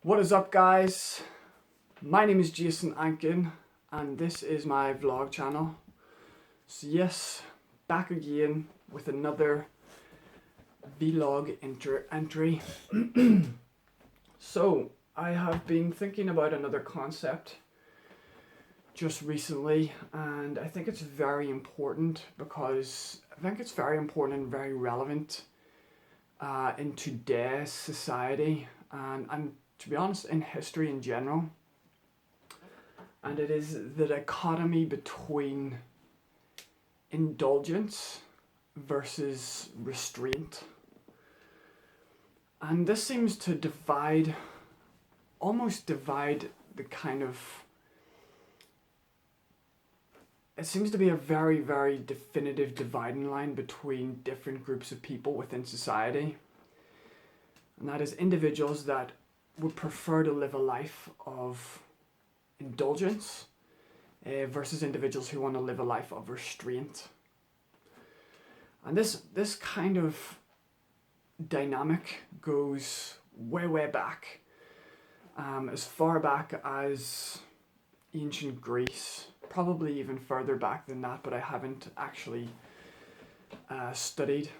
What is up, guys? My name is Jason Ankin and this is my vlog channel. So yes, back again with another vlog entry. So I have been thinking about another concept just recently, and I think it's very important because I think it's very important and very relevant in today's society and to be honest, in history in general. And it is the dichotomy between indulgence versus restraint. And this seems to almost divide the kind of, it seems to be a very, very definitive dividing line between different groups of people within society. And that is individuals that would prefer to live a life of indulgence versus individuals who want to live a life of restraint. And this kind of dynamic goes way, way back, as far back as ancient Greece, probably even further back than that, but I haven't actually studied.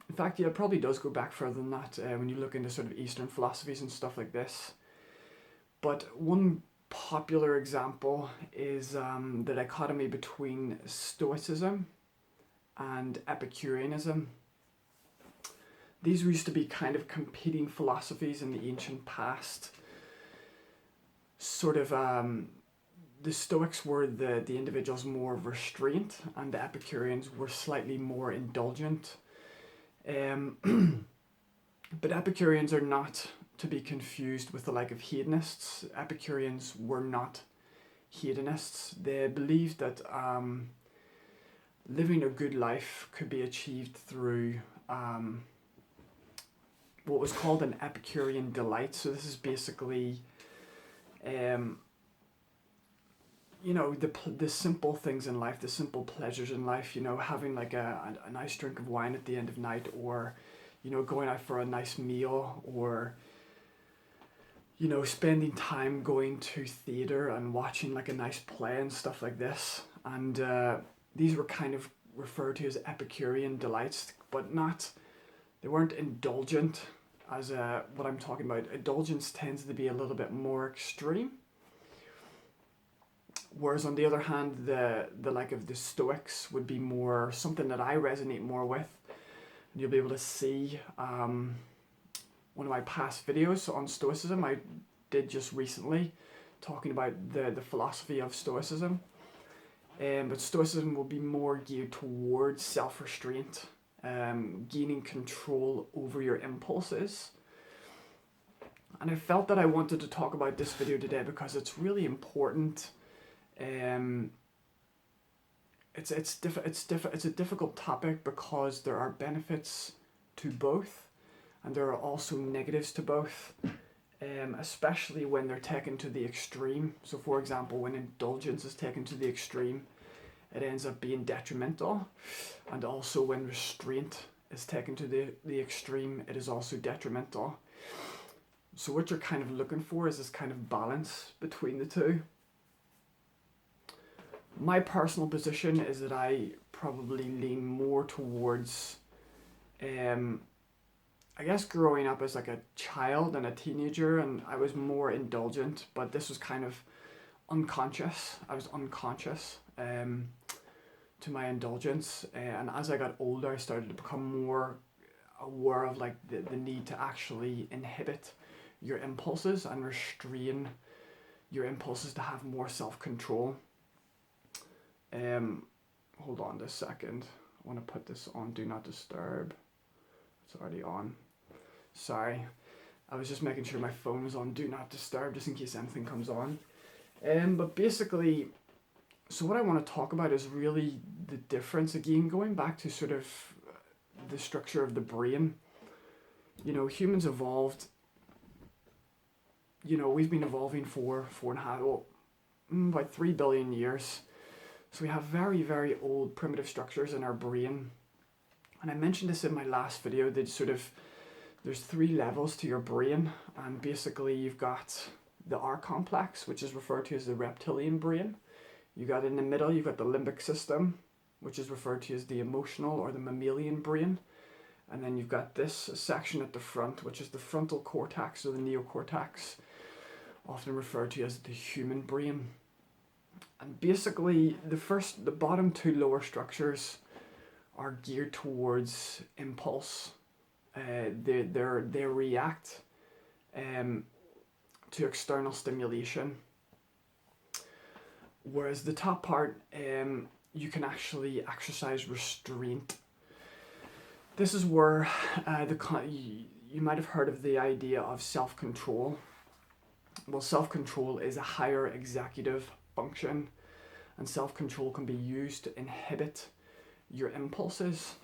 In fact, yeah, it probably does go back further than that when you look into sort of Eastern philosophies and stuff like this. But one popular example is the dichotomy between Stoicism and Epicureanism. These used to be kind of competing philosophies in the ancient past. Sort of, the Stoics were the individuals more of restraint, and the Epicureans were slightly more indulgent. But Epicureans are not to be confused with the like of hedonists. Epicureans were not hedonists. They believed that living a good life could be achieved through what was called an Epicurean Delights. So this is basically, you know, the simple things in life, the simple pleasures in life, you know, having like a nice drink of wine at the end of night, or, you know, going out for a nice meal, or, you know, spending time going to theatre and watching like a nice play and stuff like this. And these were kind of referred to as Epicurean delights, but they weren't indulgent as what I'm talking about. Indulgence tends to be a little bit more extreme. Whereas on the other hand, the like of the Stoics would be more something that I resonate more with. And you'll be able to see one of my past videos on Stoicism I did just recently, talking about the philosophy of Stoicism. But Stoicism will be more geared towards self-restraint, gaining control over your impulses. And I felt that I wanted to talk about this video today because it's really important. It's a difficult topic because there are benefits to both, and there are also negatives to both, especially when they're taken to the extreme. So for example, when indulgence is taken to the extreme, it ends up being detrimental, and also when restraint is taken to the extreme, it is also detrimental. So what you're kind of looking for is this kind of balance between the two. My personal position is that I probably lean more towards, I guess growing up as like a child and a teenager, and I was more indulgent, but this was kind of unconscious. I was unconscious to my indulgence, and as I got older, I started to become more aware of like the need to actually inhibit your impulses and restrain your impulses to have more self-control. Hold on just a second. I want to put this on Do Not Disturb. It's already on. Sorry. I was just making sure my phone was on Do Not Disturb just in case anything comes on. But basically, so what I want to talk about is really the difference, again, going back to sort of the structure of the brain. You know, humans evolved, you know, we've been evolving for about 3 billion years. So we have very, very old primitive structures in our brain. And I mentioned this in my last video, that sort of there's 3 levels to your brain, and basically you've got the R complex, which is referred to as the reptilian brain. You got in the middle, you've got the limbic system, which is referred to as the emotional or the mammalian brain. And then you've got this section at the front, which is the frontal cortex or the neocortex, often referred to as the human brain. And basically, the bottom 2 lower structures are geared towards impulse. They react to external stimulation, whereas the top part, you can actually exercise restraint. This is where you might have heard of the idea of self-control. Well, self-control is a higher executive function, and self-control can be used to inhibit your impulses.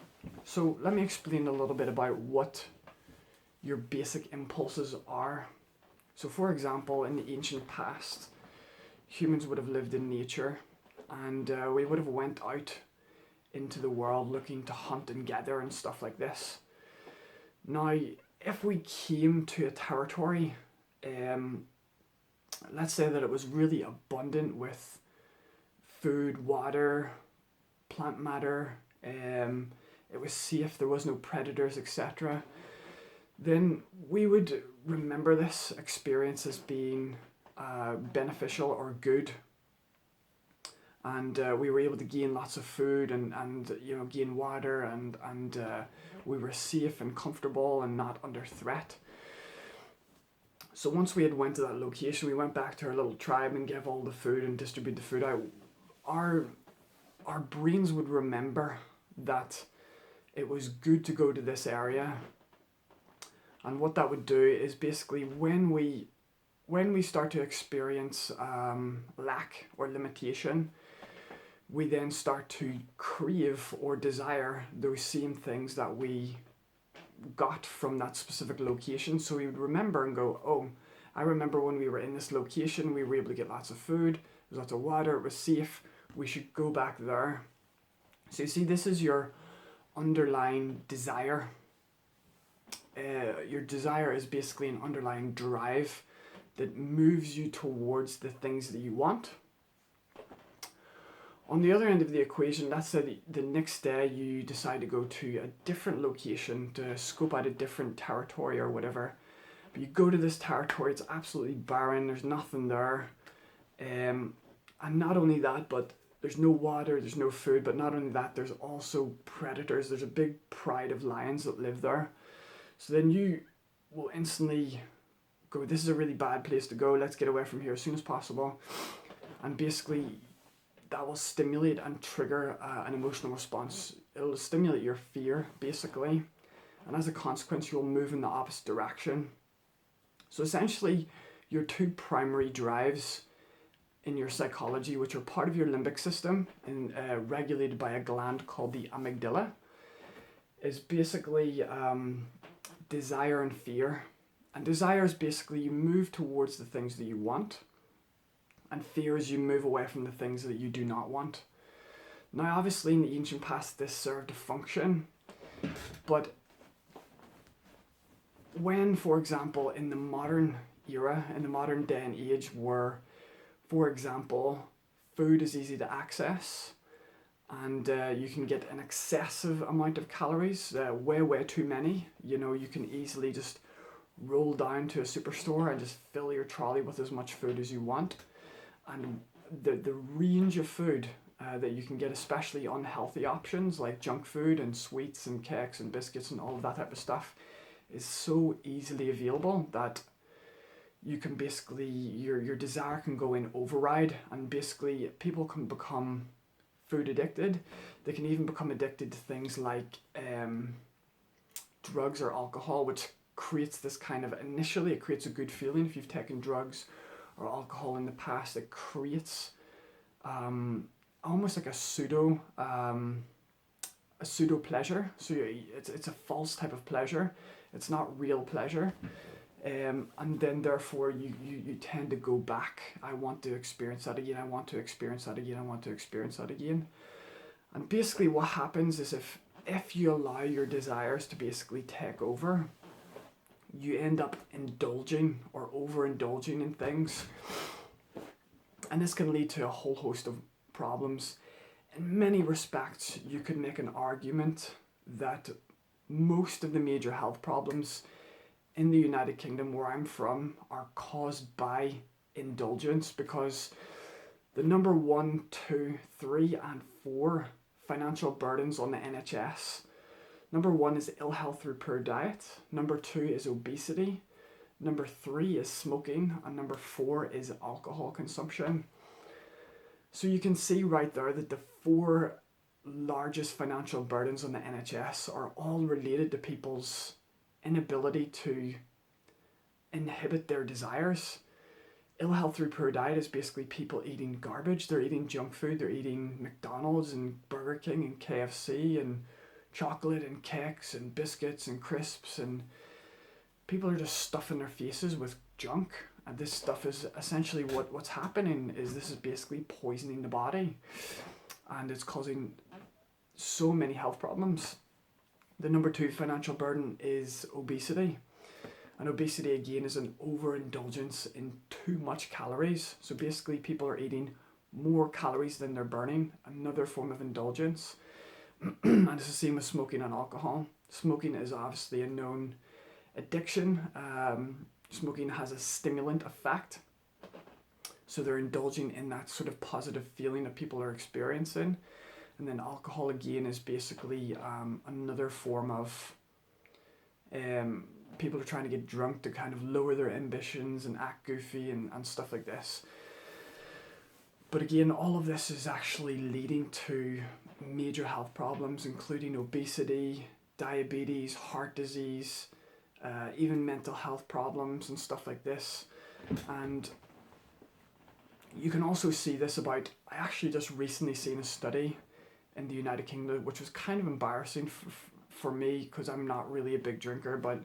So let me explain a little bit about what your basic impulses are. So for example, in the ancient past, humans would have lived in nature, and we would have went out into the world looking to hunt and gather and stuff like this. Now, if we came to a territory, let's say that it was really abundant with food, water, plant matter, it was safe, there was no predators, etc., then we would remember this experience as being beneficial or good. And we were able to gain lots of food and gain water, and we were safe and comfortable and not under threat. So once we had went to that location, we went back to our little tribe and gave all the food and distributed the food out. Our brains would remember that it was good to go to this area. And what that would do is basically when we start to experience lack or limitation, we then start to crave or desire those same things that we got from that specific location. So we would remember and go, oh, I remember when we were in this location, we were able to get lots of food, there's lots of water, it was safe, we should go back there. So you see, this is your underlying desire. Your desire is basically an underlying drive that moves you towards the things that you want. On the other end of the equation, let's say the next day you decide to go to a different location to scope out a different territory or whatever. But you go to this territory, it's absolutely barren, there's nothing there. And not only that, but there's no water, there's no food, but not only that, there's also predators. There's a big pride of lions that live there. So then you will instantly go, this is a really bad place to go, let's get away from here as soon as possible. And basically, that will stimulate and trigger an emotional response. It'll stimulate your fear, basically. And as a consequence, you'll move in the opposite direction. So essentially, your 2 primary drives in your psychology, which are part of your limbic system and regulated by a gland called the amygdala, is basically desire and fear. And desire is basically you move towards the things that you want, and fear is you move away from the things that you do not want. Now, obviously, in the ancient past, this served a function, but when, for example, in the modern era, in the modern day and age, where, for example, food is easy to access, and you can get an excessive amount of calories, way too many. You know, you can easily just roll down to a superstore and just fill your trolley with as much food as you want. And the range of food that you can get, especially unhealthy options like junk food and sweets and cakes and biscuits and all of that type of stuff, is so easily available that you can basically, your desire can go in override, and basically people can become food addicted. They can even become addicted to things like drugs or alcohol, which creates this kind of, initially it creates a good feeling. If you've taken drugs or alcohol in the past, it creates almost like a pseudo pleasure. So it's a false type of pleasure. It's not real pleasure. And then therefore you tend to go back. I want to experience that again. I want to experience that again. I want to experience that again. And basically what happens is if you allow your desires to basically take over, you end up indulging or overindulging in things. And this can lead to a whole host of problems. In many respects, you could make an argument that most of the major health problems in the United Kingdom, where I'm from, are caused by indulgence, because the number 1, 2, 3, and 4 financial burdens on the NHS. Number 1 is ill health through poor diet. Number 2 is obesity. Number 3 is smoking. And number 4 is alcohol consumption. So you can see right there that the 4 largest financial burdens on the NHS are all related to people's inability to inhibit their desires. Ill health through poor diet is basically people eating garbage. They're eating junk food. They're eating McDonald's and Burger King and KFC and chocolate and cakes and biscuits and crisps, and people are just stuffing their faces with junk. And this stuff is essentially what's happening is this is basically poisoning the body, and it's causing so many health problems. The number 2 financial burden is obesity. And obesity, again, is an overindulgence in too much calories. So basically people are eating more calories than they're burning, another form of indulgence. And it's the same with smoking and alcohol. Smoking is obviously a known addiction. Smoking has a stimulant effect. So they're indulging in that sort of positive feeling that people are experiencing. And then alcohol, again, is basically another form of people are trying to get drunk to kind of lower their ambitions and act goofy and stuff like this. But again, all of this is actually leading to major health problems, including obesity, diabetes, heart disease, even mental health problems and stuff like this. And you can also see this I actually just recently seen a study in the United Kingdom, which was kind of embarrassing for me because I'm not really a big drinker, but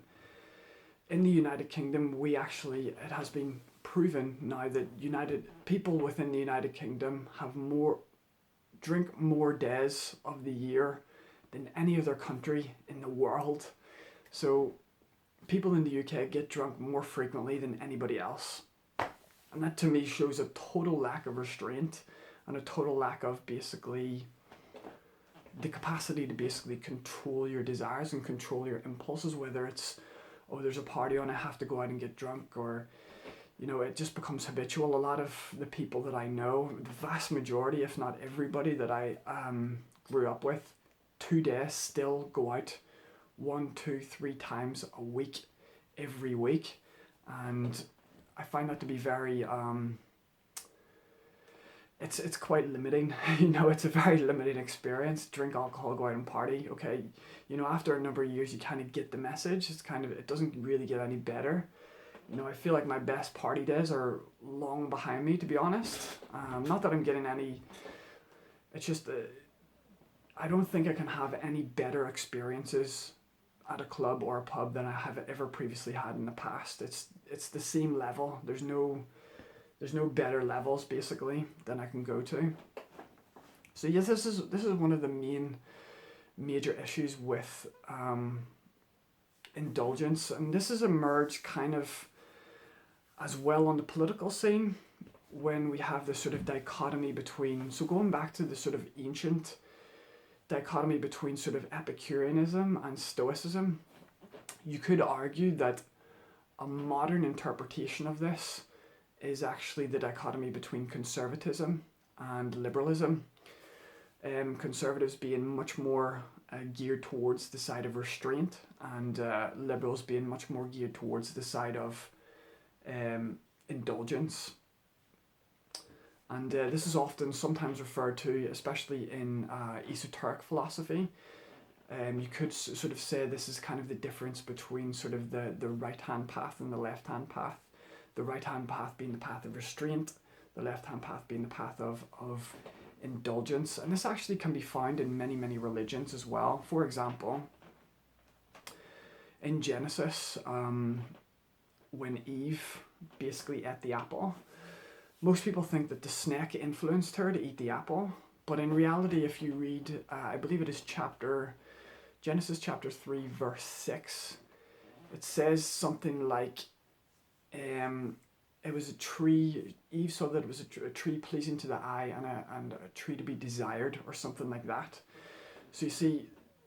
in the United Kingdom, it has been proven now that people within the United Kingdom drink more days of the year than any other country in the world. So people in the UK get drunk more frequently than anybody else. And that to me shows a total lack of restraint and a total lack of basically the capacity to basically control your desires and control your impulses, whether it's, oh, there's a party on, I have to go out and get drunk, or, it just becomes habitual. A lot of the people that I know, the vast majority, if not everybody that I grew up with, 2 days still go out 1, 2, 3 times a week, every week. And I find that to be very, it's quite limiting. It's a very limiting experience. Drink alcohol, go out and party. Okay, after a number of years, you kind of get the message. It doesn't really get any better. I feel like my best party days are long behind me, to be honest. Not that I'm getting any, it's just, I don't think I can have any better experiences at a club or a pub than I have ever previously had in the past. It's the same level. There's no better levels basically than I can go to. So yes, this is one of the major issues with indulgence, and this has emerged kind of as well on the political scene when we have this sort of dichotomy between, so going back to the sort of ancient dichotomy between sort of Epicureanism and Stoicism, you could argue that a modern interpretation of this is actually the dichotomy between conservatism and liberalism. Conservatives being much more geared towards the side of restraint, and liberals being much more geared towards the side of indulgence. And this is often sometimes referred to, especially in esoteric philosophy. You could sort of say this is kind of the difference between sort of the right-hand path and the left-hand path. The right-hand path being the path of restraint, the left-hand path being the path of indulgence. And this actually can be found in many, many religions as well. For example, in Genesis, when Eve basically ate the apple, most people think that the snake influenced her to eat the apple. But in reality, if you read, I believe it is Genesis chapter 3, verse 6, it says something like, it was a tree. Eve saw that it was a tree pleasing to the eye and a tree to be desired, or something like that. So you see,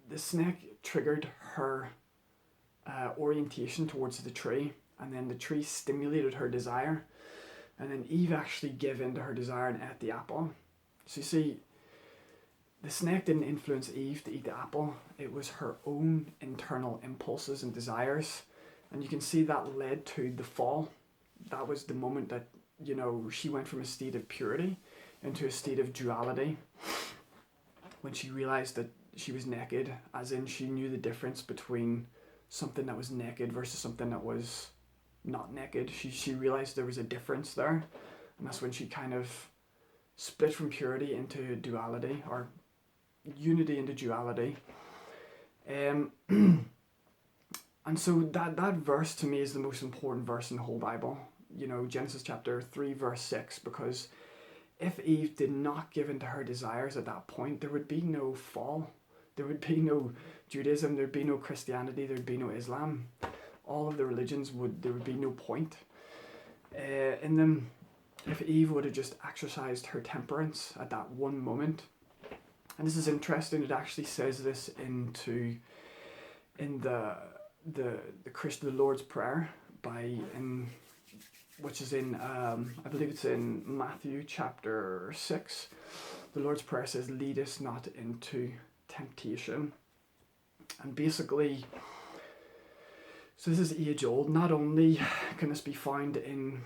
the snake triggered her orientation towards the tree, and then the tree stimulated her desire, and then Eve actually gave in to her desire and ate the apple. So you see, the snake didn't influence Eve to eat the apple. It was her own internal impulses and desires, and you can see that led to the fall. That was the moment that, you know, she went from a state of purity into a state of duality, when she realized that she was naked, as in she knew the difference between something that was naked versus something that was not naked. She realized there was a difference there, and that's when she kind of split from purity into duality, or unity into duality. And so that verse to me is the most important verse in the whole Bible. You know, Genesis chapter 3 verse 6, because if Eve did not give in to her desires at that point, there would be no fall. There would be no Judaism, there'd be no Christianity, there'd be no Islam. All of the religions there would be no point in them, if Eve would have just exercised her temperance at that one moment. And this is interesting, it actually says this in the Lord's Prayer, which is in, I believe it's in Matthew chapter 6. The Lord's Prayer says, lead us not into temptation. And basically, so this is age old. Not only can this be found in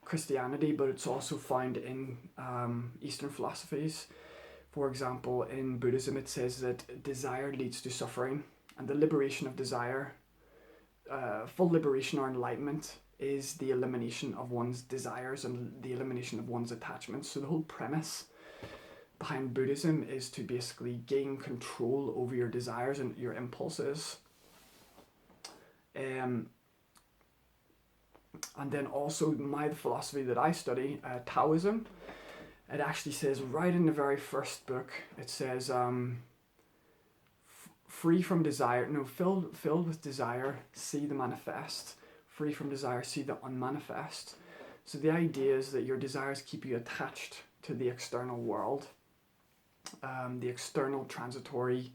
Christianity, but it's also found in Eastern philosophies. For example, in Buddhism it says that desire leads to suffering, and the liberation of desire, full liberation or enlightenment, is the elimination of one's desires and the elimination of one's attachments. So the whole premise behind Buddhism is to basically gain control over your desires and your impulses. And then also the philosophy that I study, Taoism, it actually says right in the very first book, it says, free from desire, no, filled with desire, see the manifest. Free from desire, see the unmanifest. So the idea is that your desires keep you attached to the external world, the external transitory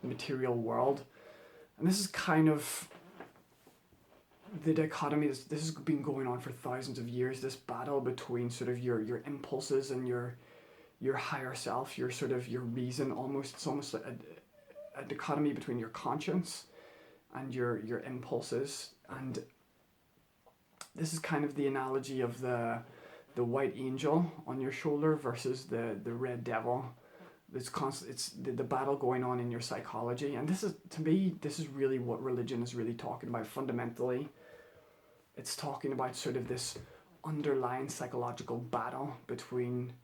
material world. And this is kind of the dichotomy. This has been going on for thousands of years, this battle between sort of your impulses and your higher self, your sort of your reason. It's almost like a dichotomy between your conscience and your impulses. And this is kind of the analogy of the white angel on your shoulder versus the red devil. It's the battle going on in your psychology. And this is, to me, this is really what religion is really talking about. Fundamentally, it's talking about sort of this underlying psychological battle between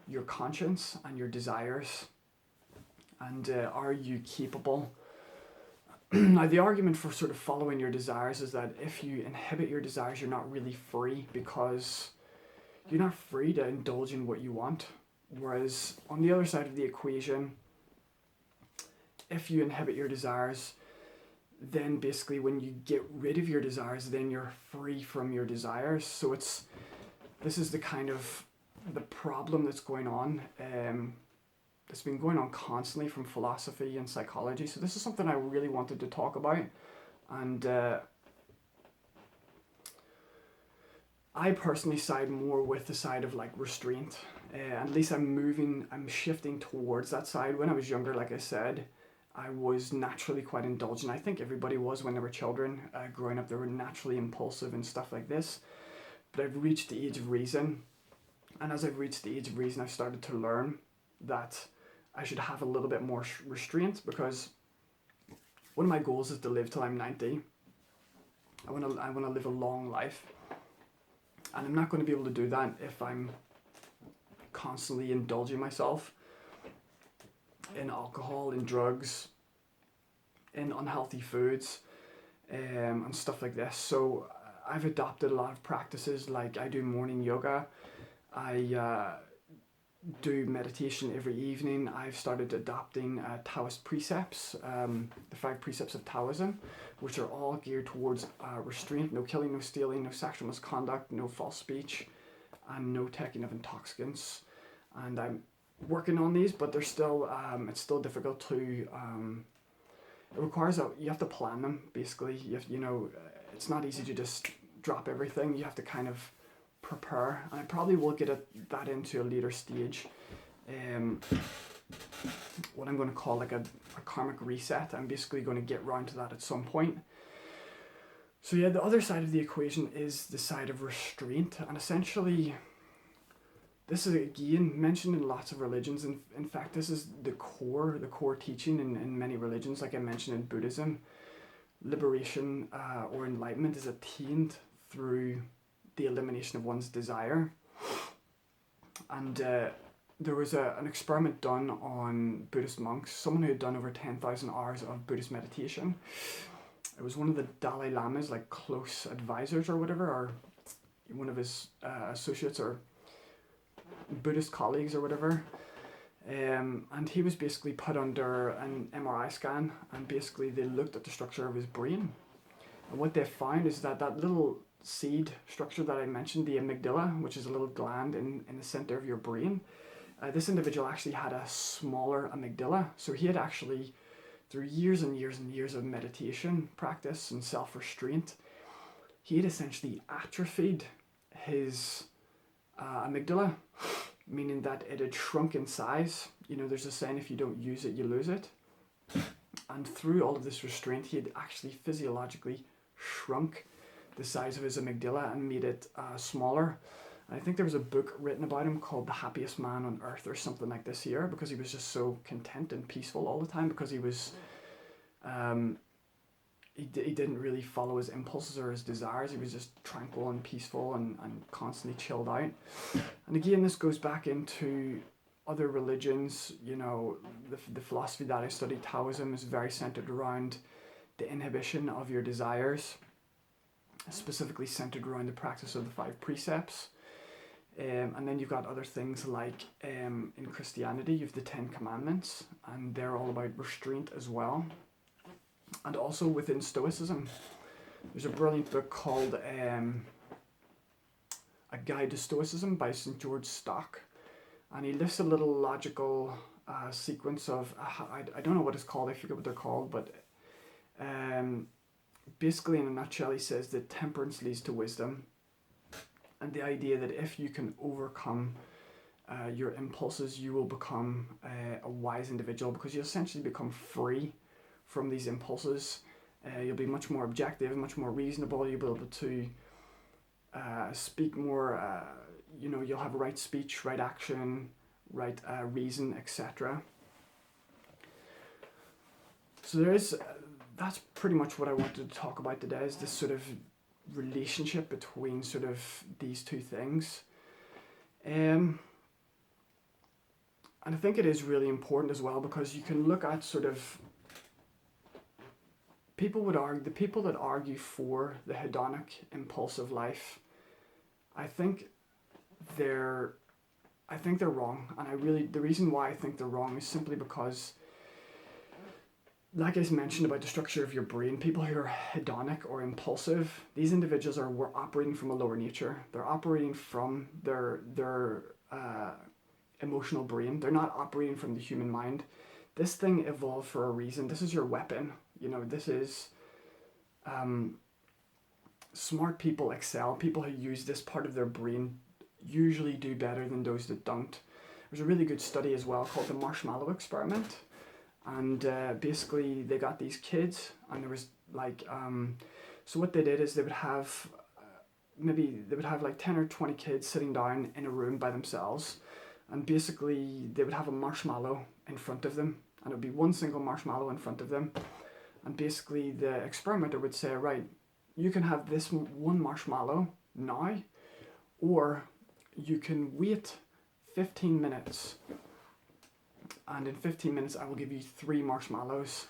your conscience and your desires. And are you capable? Now, the argument for sort of following your desires is that if you inhibit your desires, you're not really free, because you're not free to indulge in what you want. Whereas on the other side of the equation, if you inhibit your desires, then basically when you get rid of your desires, then you're free from your desires. So this is the kind of the problem that's going on. It's been going on constantly from philosophy and psychology. So this is something I really wanted to talk about. And I personally side more with the side of like restraint. At least I'm shifting towards that side. When I was younger, like I said, I was naturally quite indulgent. I think everybody was when they were children. Growing up, they were naturally impulsive and stuff like this. But I've reached the age of reason. And as I've reached the age of reason, I've started to learn that I should have a little bit more restraint, because one of my goals is to live till I'm 90. I want to live a long life, and I'm not going to be able to do that if I'm constantly indulging myself in alcohol, in drugs, in unhealthy foods, and stuff like this. So I've adopted a lot of practices, like I do morning yoga. do meditation every evening. I've started adopting Taoist precepts, the 5 precepts of Taoism, which are all geared towards restraint, no killing, no stealing, no sexual misconduct, no false speech, and no taking of intoxicants. And I'm working on these, but they're still, it's still difficult to, it requires that you have to plan them, basically. It's not easy to just drop everything. You have to kind of prepare, and I probably will get that into a later stage. What I'm going to call like a karmic reset. I'm basically going to get round to that at some point. So yeah, the other side of the equation is the side of restraint, and essentially this is again mentioned in lots of religions. And in fact, this is the core teaching in many religions. Like I mentioned in Buddhism, liberation or enlightenment is attained through the elimination of one's desire. And there was an experiment done on Buddhist monks, someone who had done over 10,000 hours of Buddhist meditation. It was one of the Dalai Lama's like close advisors or whatever, or one of his associates or Buddhist colleagues or whatever. And he was basically put under an MRI scan, and basically they looked at the structure of his brain. And what they found is that little seed structure that I mentioned, the amygdala, which is a little gland in the center of your brain, this individual actually had a smaller amygdala. So he had actually, through years and years and years of meditation practice and self-restraint, he had essentially atrophied his amygdala, meaning that it had shrunk in size. There's a saying, if you don't use it, you lose it. And through all of this restraint, he had actually physiologically shrunk the size of his amygdala and made it smaller. And I think there was a book written about him called The Happiest Man on Earth or something like this here, because he was just so content and peaceful all the time, because he was he didn't really follow his impulses or his desires. He was just tranquil and peaceful and constantly chilled out. And again, this goes back into other religions. The philosophy that I study, Taoism, is very centered around the inhibition of your desires, specifically centered around the practice of the 5 precepts. And then you've got other things like in Christianity, you have the 10 Commandments, and they're all about restraint as well. And also within Stoicism, there's a brilliant book called A Guide to Stoicism by St. George Stock. And he lists a little logical sequence of, I don't know what it's called, I forget what they're called, but basically in a nutshell he says that temperance leads to wisdom, and the idea that if you can overcome your impulses, you will become a wise individual, because you essentially become free from these impulses. You'll be much more objective, much more reasonable. You'll be able to speak more, you'll have right speech, right action, right reason, etc. So that's pretty much what I wanted to talk about today, is this sort of relationship between sort of these two things. And I think it is really important as well, because you can look at sort of the people that argue for the hedonic impulsive life, I think they're wrong. And the reason why I think they're wrong is simply because, like I mentioned about the structure of your brain, people who are hedonic or impulsive, these individuals were operating from a lower nature. They're operating from their emotional brain. They're not operating from the human mind. This thing evolved for a reason. This is your weapon. This is smart people excel. People who use this part of their brain usually do better than those that don't. There's a really good study as well called the marshmallow experiment. And basically they got these kids, and there was like, so what they did is they would have like 10 or 20 kids sitting down in a room by themselves, and basically they would have a marshmallow in front of them, and it would be one single marshmallow in front of them. And basically the experimenter would say, right, you can have this one marshmallow now, or you can wait 15 minutes. And in 15 minutes, I will give you 3 marshmallows.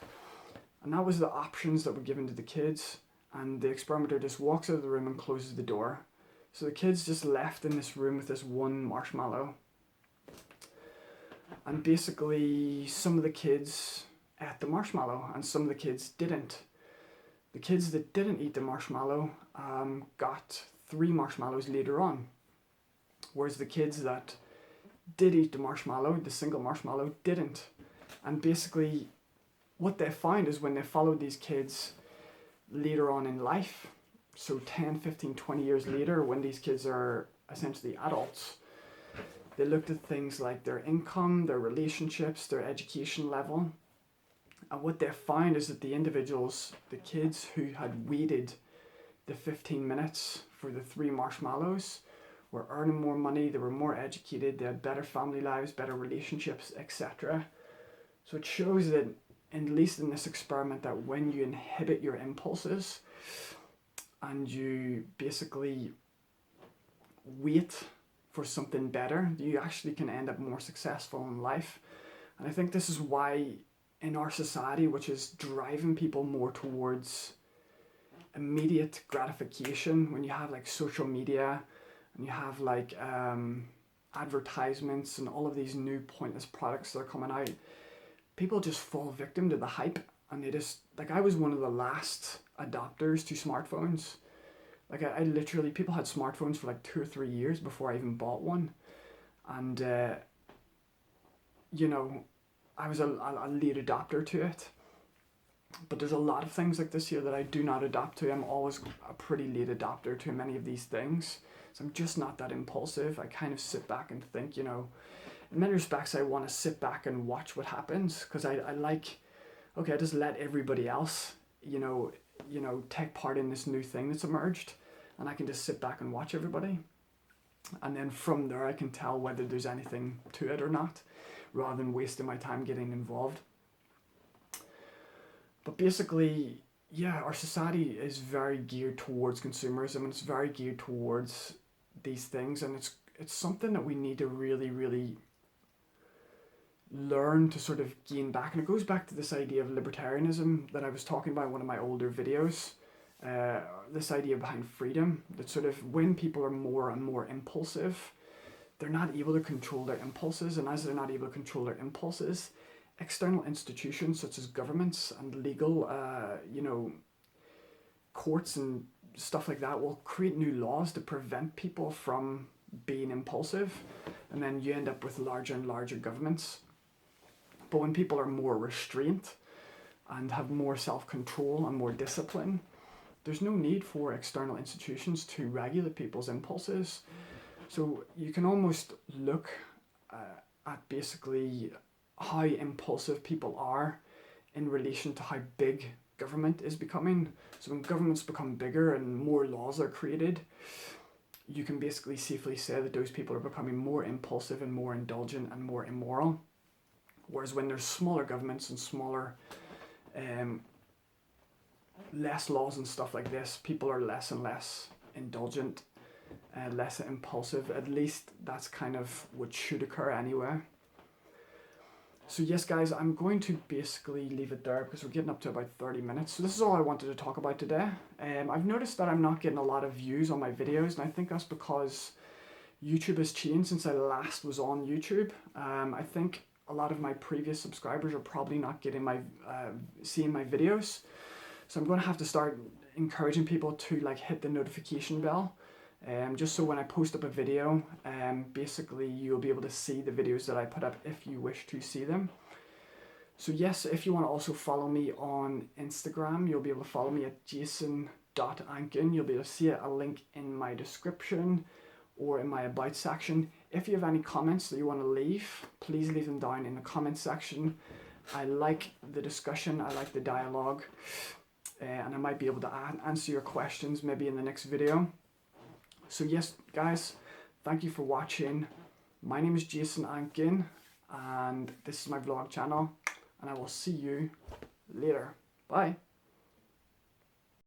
And that was the options that were given to the kids. And the experimenter just walks out of the room and closes the door. So the kids just left in this room with this one marshmallow. And basically, some of the kids ate the marshmallow and some of the kids didn't. The kids that didn't eat the marshmallow got 3 marshmallows later on. Whereas the kids that did eat the marshmallow, the single marshmallow, didn't. And basically, what they found is when they followed these kids later on in life, so 10, 15, 20 years later, when these kids are essentially adults, they looked at things like their income, their relationships, their education level. And what they found is that the individuals, the kids who had waited the 15 minutes for the 3 marshmallows, were earning more money, they were more educated, they had better family lives, better relationships, etc. So it shows that, at least in this experiment, that when you inhibit your impulses and you basically wait for something better, you actually can end up more successful in life. And I think this is why in our society, which is driving people more towards immediate gratification, when you have like social media and you have like advertisements and all of these new pointless products that are coming out, people just fall victim to the hype. And they just, like, I was one of the last adopters to smartphones. Like I literally, people had smartphones for like 2 or 3 years before I even bought one. And you know, I was a late adopter to it. But there's a lot of things like this here that I do not adopt to. I'm always a pretty late adopter to many of these things. So I'm just not that impulsive. I kind of sit back and think, you know, in many respects I want to sit back and watch what happens, because I like, okay, I just let everybody else, you know, take part in this new thing that's emerged, and I can just sit back and watch everybody. And then from there I can tell whether there's anything to it or not, rather than wasting my time getting involved. But basically, yeah, our society is very geared towards consumerism, and it's very geared towards these things, and it's something that we need to really, really learn to sort of gain back. And it goes back to this idea of libertarianism that I was talking about in one of my older videos. This idea behind freedom, that sort of when people are more and more impulsive, they're not able to control their impulses, and as they're not able to control their impulses, external institutions such as governments and legal, courts and stuff like that will create new laws to prevent people from being impulsive, and then you end up with larger and larger governments. But when people are more restrained and have more self-control and more discipline, there's no need for external institutions to regulate people's impulses. So you can almost look at basically how impulsive people are in relation to how big government is becoming. So when governments become bigger and more laws are created, you can basically safely say that those people are becoming more impulsive and more indulgent and more immoral. Whereas when there's smaller governments and smaller, less laws and stuff like this, people are less and less indulgent, less impulsive. At least that's kind of what should occur anyway. So yes, guys, I'm going to basically leave it there because we're getting up to about 30 minutes. So this is all I wanted to talk about today. I've noticed that I'm not getting a lot of views on my videos, and I think that's because YouTube has changed since I last was on YouTube. I think a lot of my previous subscribers are probably not getting my seeing my videos. So I'm going to have to start encouraging people to like hit the notification bell. Just so when I post up a video, basically you'll be able to see the videos that I put up if you wish to see them. So yes, if you want to also follow me on Instagram, you'll be able to follow me at jason.ankin. You'll be able to see a link in my description or in my about section. If you have any comments that you want to leave, please leave them down in the comment section. I like the discussion, I like the dialogue, and I might be able to answer your questions maybe in the next video. So yes, guys, thank you for watching. My name is Jason Ankin, and this is my vlog channel, and I will see you later. Bye.